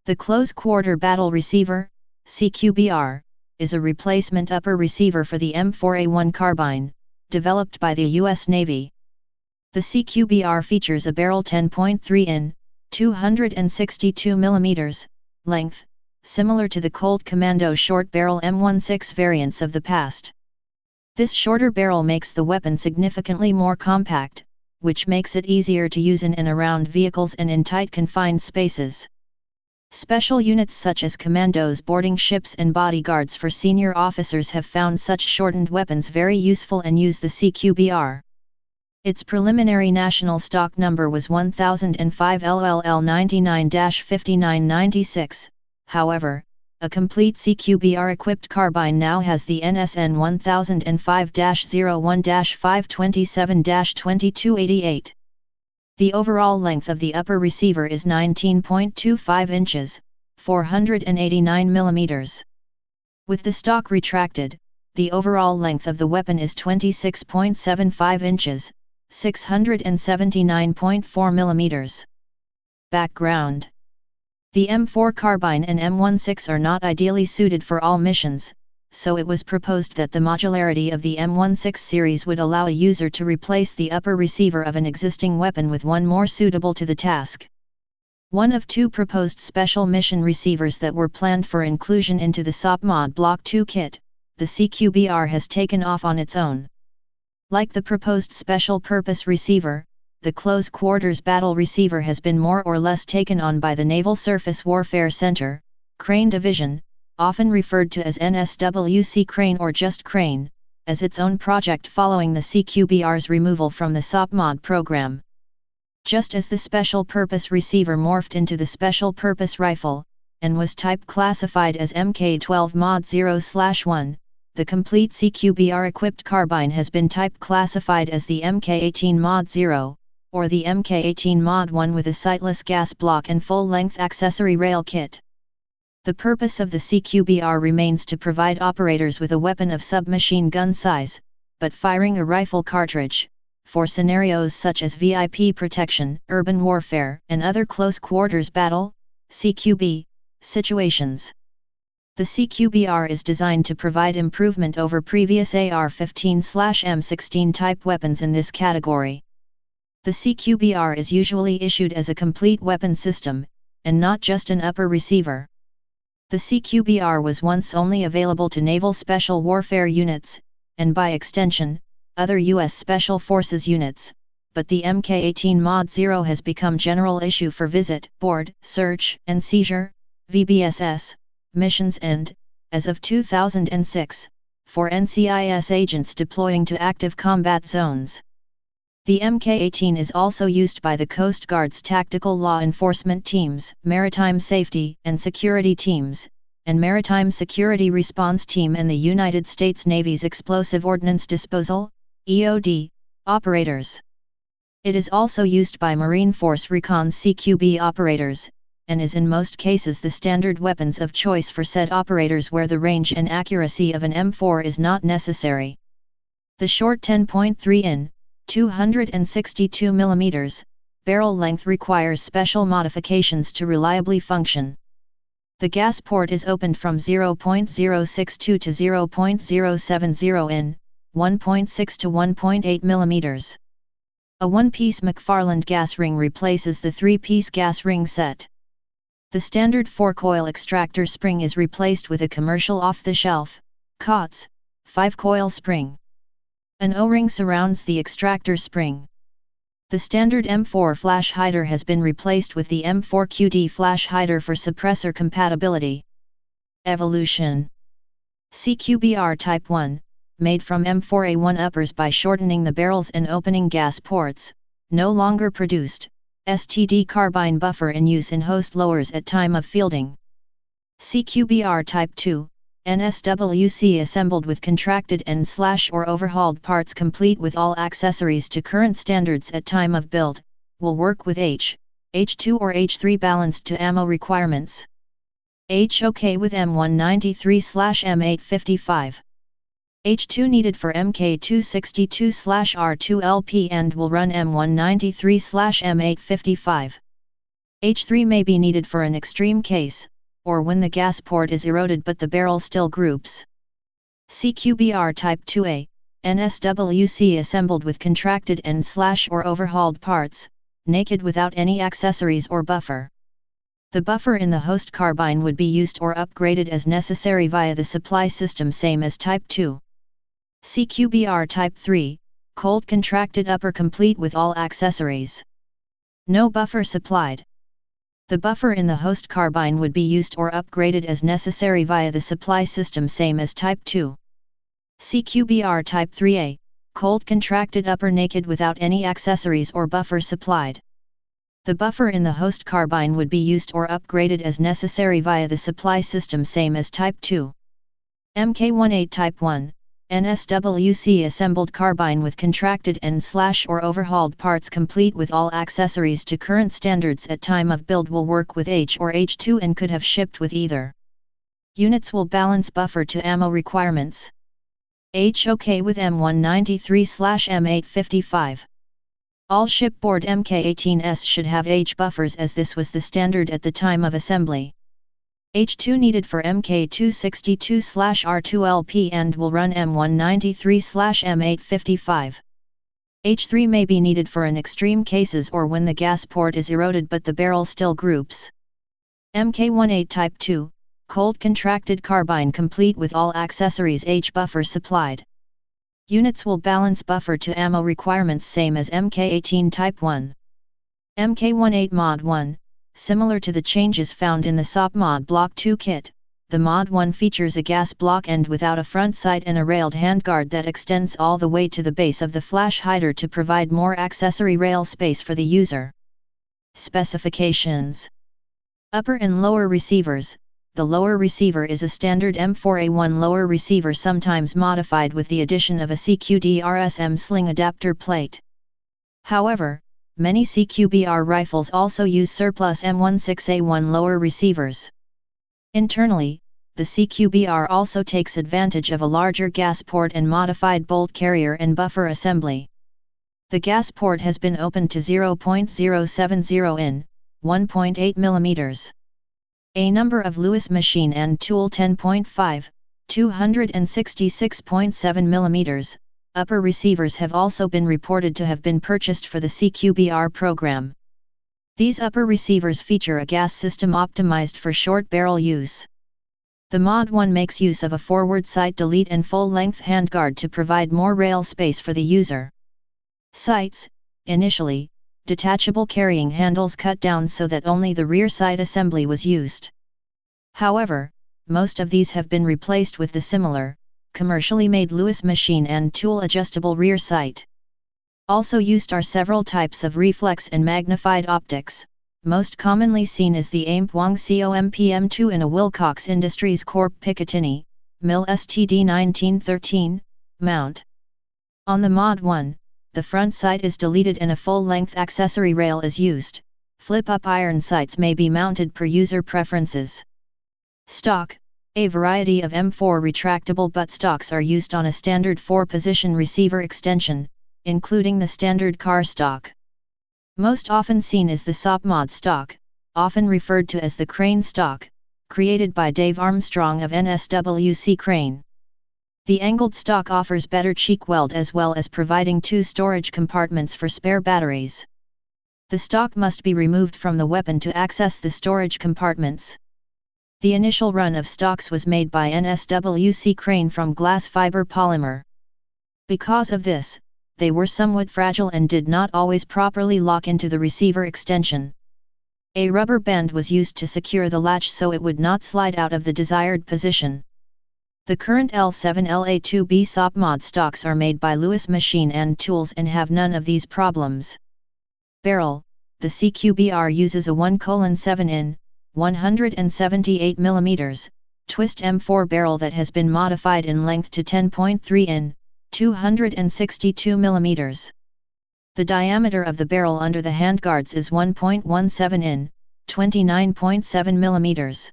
The Close Quarter Battle Receiver, CQBR, is a replacement upper receiver for the M4A1 carbine, developed by the U.S. Navy. The CQBR features a barrel 10.3 in, 262 mm, length, similar to the Colt Commando short barrel M16 variants of the past. This shorter barrel makes the weapon significantly more compact, which makes it easier to use in and around vehicles and in tight confined spaces. Special units such as commandos boarding ships and bodyguards for senior officers have found such shortened weapons very useful and use the CQBR. Its preliminary national stock number was 1005 LLL 99-5996, however, a complete CQBR-equipped carbine now has the NSN 1005-01-527-2288. The overall length of the upper receiver is 19.25 inches, 489 mm. With the stock retracted, the overall length of the weapon is 26.75 inches, 679.4 mm. Background: the M4 carbine and M16 are not ideally suited for all missions, so it was proposed that the modularity of the M16 series would allow a user to replace the upper receiver of an existing weapon with one more suitable to the task. One of two proposed special mission receivers that were planned for inclusion into the SOP Mod Block 2 kit, the CQBR has taken off on its own. Like the proposed special purpose receiver, the Close Quarters Battle Receiver has been more or less taken on by the Naval Surface Warfare Center, Crane Division, often referred to as NSWC Crane or just Crane, as its own project following the CQBR's removal from the SOP Mod program. Just as the Special Purpose Receiver morphed into the Special Purpose Rifle, and was type classified as Mk12 Mod 0/1, the complete CQBR-equipped carbine has been type classified as the Mk18 Mod 0, or the Mk18 Mod 1 with a sightless gas block and full-length accessory rail kit. The purpose of the CQBR remains to provide operators with a weapon of submachine gun size, but firing a rifle cartridge, for scenarios such as VIP protection, urban warfare, and other close-quarters battle (CQB) situations. The CQBR is designed to provide improvement over previous AR-15/M16 type weapons in this category. The CQBR is usually issued as a complete weapon system, and not just an upper receiver. The CQBR was once only available to Naval Special Warfare units, and by extension, other U.S. Special Forces units, but the Mk18 Mod 0 has become general issue for visit, board, search and seizure, VBSS, missions and, as of 2006, for NCIS agents deploying to active combat zones. The Mk18 is also used by the Coast Guard's tactical law enforcement teams, maritime safety and security teams, and maritime security response team and the United States Navy's explosive ordnance disposal, EOD, operators. It is also used by Marine Force Recon CQB operators, and is in most cases the standard weapons of choice for said operators where the range and accuracy of an M4 is not necessary. The short 10.3 in, 262 mm, barrel length requires special modifications to reliably function. The gas port is opened from 0.062 to 0.070 in, 1.6 to 1.8 mm. A one-piece McFarland gas ring replaces the three-piece gas ring set. The standard 4-coil extractor spring is replaced with a commercial off-the-shelf, COTS, 5-coil spring. An O-ring surrounds the extractor spring. The standard M4 flash hider has been replaced with the M4QD flash hider for suppressor compatibility. Evolution: CQBR Type 1, made from M4A1 uppers by shortening the barrels and opening gas ports, no longer produced. STD carbine buffer in use in host lowers at time of fielding. CQBR Type 2, NSWC assembled with contracted and/or overhauled parts complete with all accessories to current standards at time of build, will work with H2 or H3 balanced to ammo requirements. OK with M193/M855. H2 needed for MK262/R2LP and will run M193/M855. H3 may be needed for an extreme case, or when the gas port is eroded but the barrel still groups. CQBR Type 2A, NSWC assembled with contracted and/or overhauled parts, naked without any accessories or buffer. The buffer in the host carbine would be used or upgraded as necessary via the supply system, same as Type 2. CQBR Type 3, cold contracted upper complete with all accessories. No buffer supplied. The buffer in the host carbine would be used or upgraded as necessary via the supply system, same as Type 2. CQBR Type 3A, cold contracted upper naked without any accessories or buffer supplied. The buffer in the host carbine would be used or upgraded as necessary via the supply system, same as Type 2. MK18 Type 1, NSWC assembled carbine with contracted and/or overhauled parts complete with all accessories to current standards at time of build will work with H or H2 and could have shipped with either. Units will balance buffer to ammo requirements. H OK with M193/M855. All shipboard Mk18s should have H buffers as this was the standard at the time of assembly. H2 needed for Mk262/R2LP and will run M193/M855. H3 may be needed for an extreme cases or when the gas port is eroded but the barrel still groups. Mk18 Type 2, cold contracted carbine complete with all accessories, H buffer supplied. Units will balance buffer to ammo requirements, same as Mk18 Type 1. Mk18 Mod 1, similar to the changes found in the SOP Mod Block 2 kit, the Mod 1 features a gas block end without a front sight and a railed handguard that extends all the way to the base of the flash hider to provide more accessory rail space for the user. Specifications. Upper and lower receivers. The lower receiver is a standard M4A1 lower receiver, sometimes modified with the addition of a CQD-RSM sling adapter plate. However, many CQBR rifles also use surplus M16A1 lower receivers. Internally, the CQBR also takes advantage of a larger gas port and modified bolt carrier and buffer assembly. The gas port has been opened to 0.070 in, 1.8 mm. A number of Lewis machine and tool 10.5, 266.7 mm, upper receivers have also been reported to have been purchased for the CQBR program. These upper receivers feature a gas system optimized for short barrel use. The Mod 1 makes use of a forward sight delete and full-length handguard to provide more rail space for the user. Sights, initially, detachable carrying handles cut down so that only the rear sight assembly was used. However, most of these have been replaced with the similar, commercially made Lewis machine and tool adjustable rear sight. Also used are several types of reflex and magnified optics. Most commonly seen is the Aimpuang COMPM2 in a Wilcox Industries Corp Picatinny, MIL STD 1913, mount. On the Mod 1, the front sight is deleted and a full-length accessory rail is used. Flip-up iron sights may be mounted per user preferences. Stock. A variety of M4 retractable butt stocks are used on a standard 4-position receiver extension, including the standard car stock. Most often seen is the SOP Mod stock, often referred to as the crane stock, created by Dave Armstrong of NSWC Crane. The angled stock offers better cheek weld as well as providing 2 storage compartments for spare batteries. The stock must be removed from the weapon to access the storage compartments. The initial run of stocks was made by NSWC Crane from glass fiber polymer. Because of this, they were somewhat fragile and did not always properly lock into the receiver extension. A rubber band was used to secure the latch so it would not slide out of the desired position. The current L7LA2B SOP Mod stocks are made by Lewis Machine and Tools and have none of these problems. Barrel. The CQBR uses a 1:7 in, 178 mm, twist M4 barrel that has been modified in length to 10.3 in, 262 mm. The diameter of the barrel under the handguards is 1.17 in, 29.7 mm.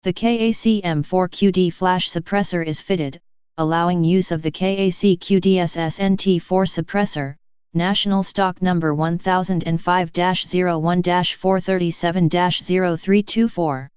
The KAC-M4QD flash suppressor is fitted, allowing use of the KAC-QDSSNT4 suppressor, National Stock Number 1005-01-437-0324.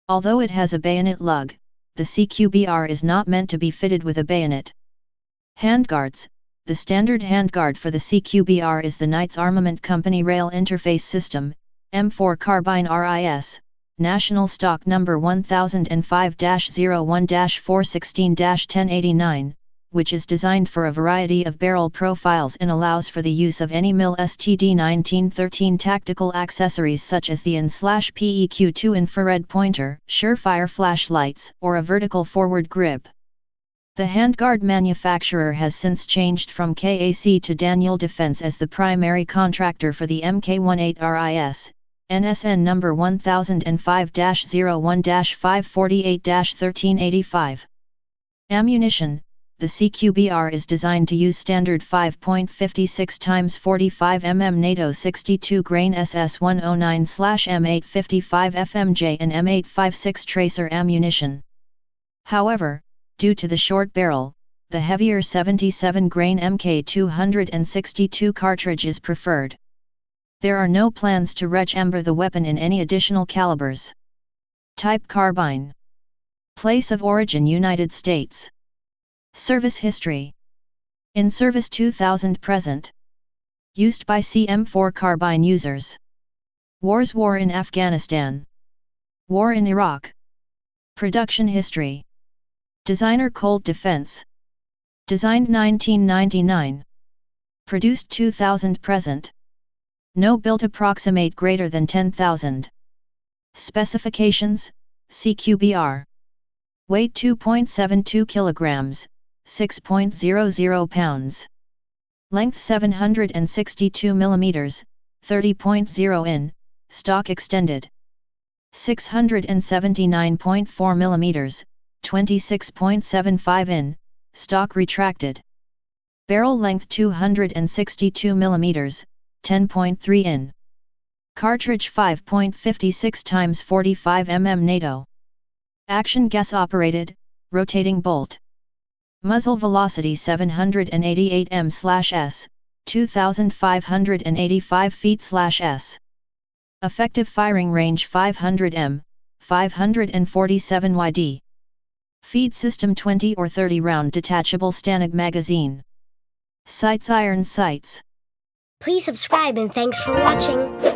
Although it has a bayonet lug, the CQBR is not meant to be fitted with a bayonet. Handguards. The standard handguard for the CQBR is the Knights Armament Company Rail Interface System, M4 Carbine RIS, National Stock Number 1005-01-416-1089, which is designed for a variety of barrel profiles and allows for the use of any MIL STD 1913 tactical accessories such as the IN/PEQ2 infrared pointer, Surefire flashlights, or a vertical forward grip. The handguard manufacturer has since changed from KAC to Daniel Defense as the primary contractor for the Mk18 RIS, NSN number 1005-01-548-1385. Ammunition. The CQBR is designed to use standard 5.56 x 45 mm NATO 62 grain SS109/M855 FMJ and M856 tracer ammunition. However, due to the short barrel, the heavier 77 grain Mk262 cartridge is preferred. There are no plans to rechamber the weapon in any additional calibers. Type carbine. Place of origin United States. Service history. In service 2000 present. Used by CM4 carbine users. Wars: War in Afghanistan. War in Iraq. Production history. Designer Colt Defense. Designed 1999. Produced 2000 present. No built approximate greater than 10,000. Specifications: CQBR. Weight 2.72 kilograms, 6.00 pounds. Length 762 mm, 30.0 in, stock extended. 679.4 mm, 26.75 in, stock retracted. Barrel length 262 mm, 10.3 in. Cartridge 5.56 x 45 mm NATO. Action gas operated, rotating bolt. Muzzle velocity 788 m/s, 2585 feet/s. Effective firing range 500 m, 547 yd. Feed system 20 or 30 round detachable Stanag magazine. Sights: iron sights. Please subscribe and thanks for watching.